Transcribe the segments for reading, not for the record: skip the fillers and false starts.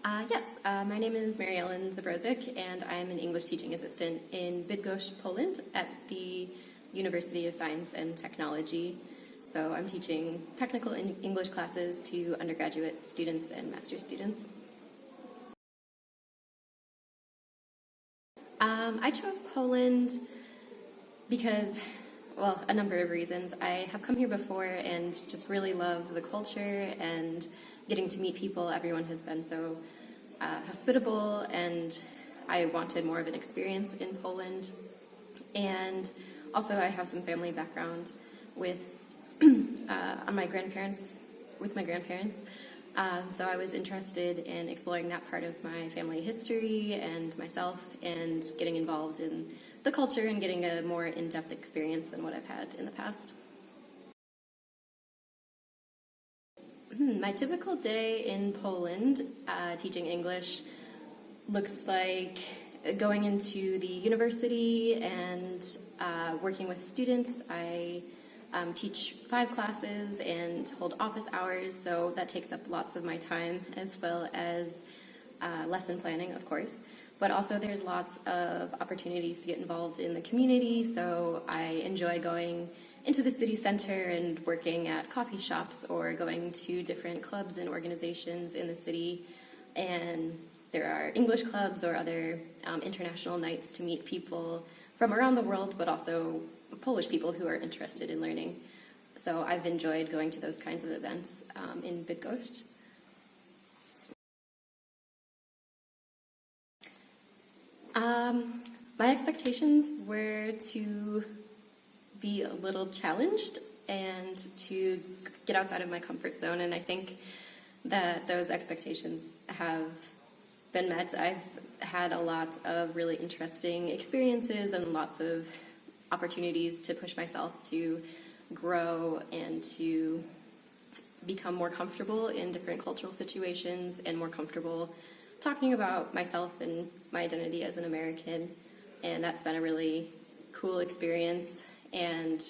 My name is Maryellen Zbrozek, and I'm an English teaching assistant in Bydgoszcz, Poland, at the University of Science and Technology. So I'm teaching technical English classes to undergraduate students and master's students. I chose Poland because, well, a number of reasons. I have come here before and just really love the culture and getting to meet people. Everyone has been so hospitable, and I wanted more of an experience in Poland. And also I have some family background with my grandparents. So I was interested in exploring that part of my family history and myself and getting involved in the culture and getting a more in-depth experience than what I've had in the past. My typical day in Poland teaching English looks like going into the university and working with students. I teach 5 classes and hold office hours, so that takes up lots of my time, as well as lesson planning, of course. But also there's lots of opportunities to get involved in the community, so I enjoy going into the city center and working at coffee shops or going to different clubs and organizations in the city. And there are English clubs or other international nights to meet people from around the world, but also Polish people who are interested in learning. So I've enjoyed going to those kinds of events in Bydgoszcz. My expectations were to be a little challenged and to get outside of my comfort zone, and I think that those expectations have been met. I've had a lot of really interesting experiences and lots of opportunities to push myself to grow and to become more comfortable in different cultural situations and more comfortable talking about myself and my identity as an American, and that's been a really cool experience. And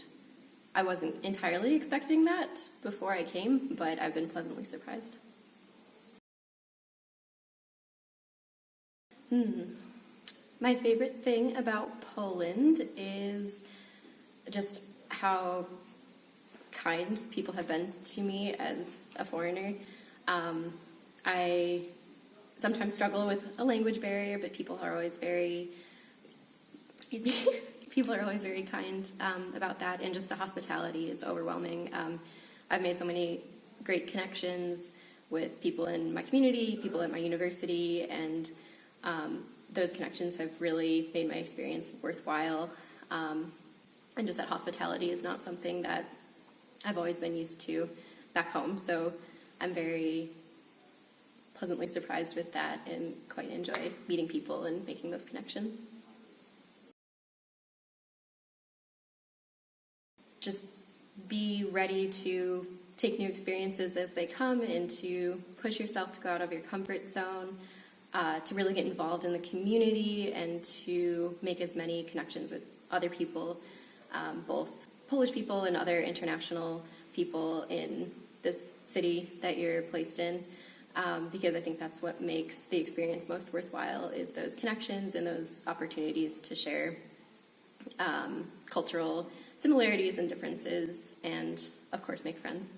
I wasn't entirely expecting that before I came, but I've been pleasantly surprised. My favorite thing about Poland is just how kind people have been to me as a foreigner. I sometimes struggle with a language barrier, but people are always very, people are always very kind about that, and just the hospitality is overwhelming. I've made so many great connections with people in my community, people at my university, and those connections have really made my experience worthwhile. And just that hospitality is not something that I've always been used to back home, so I'm very pleasantly surprised with that and quite enjoy meeting people and making those connections. Just be ready to take new experiences as they come and to push yourself to go out of your comfort zone, to really get involved in the community and to make as many connections with other people, both Polish people and other international people in this city that you're placed in, because I think that's what makes the experience most worthwhile, is those connections and those opportunities to share cultural similarities and differences, and of course make friends.